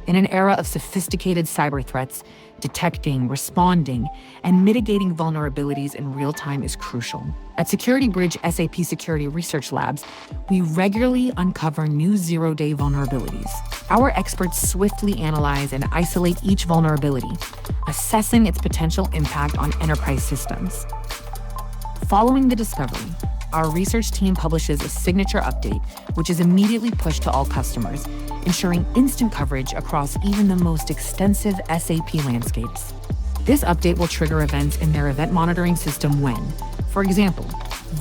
In an era of sophisticated cyber threats, detecting, responding, and mitigating vulnerabilities in real time is crucial. At SecurityBridge SAP Security Research Labs, we regularly uncover new zero-day vulnerabilities. Our experts swiftly analyze and isolate each vulnerability, assessing its potential impact on enterprise systems. Following the discovery, our research team publishes a signature update, which is immediately pushed to all customers, ensuring instant coverage across even the most extensive SAP landscapes. This update will trigger events in their event monitoring system when, for example,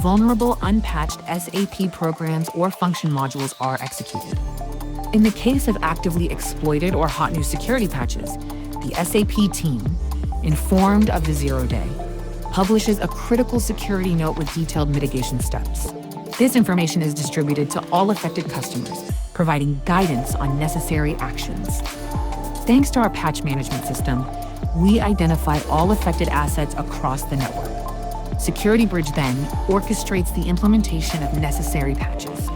vulnerable unpatched SAP programs or function modules are executed. In the case of actively exploited or HotNews security patches, the SAP team, informed of the zero-day, publishes a critical security note with detailed mitigation steps. This information is distributed to all affected customers, providing guidance on necessary actions. Thanks to our patch management system, we identify all affected assets across the network. SecurityBridge then orchestrates the implementation of necessary patches.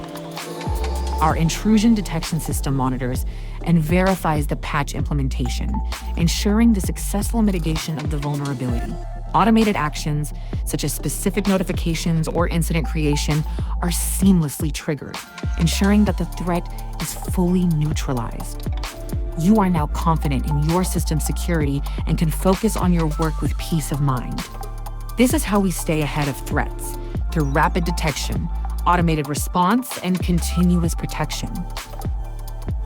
Our intrusion detection system monitors and verifies the patch implementation, ensuring the successful mitigation of the vulnerability. Automated actions, such as specific notifications or incident creation, are seamlessly triggered, ensuring that the threat is fully neutralized. You are now confident in your system's security and can focus on your work with peace of mind. This is how we stay ahead of threats, through rapid detection, automated response, and continuous protection.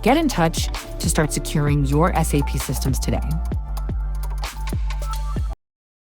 Get in touch to start securing your SAP systems today.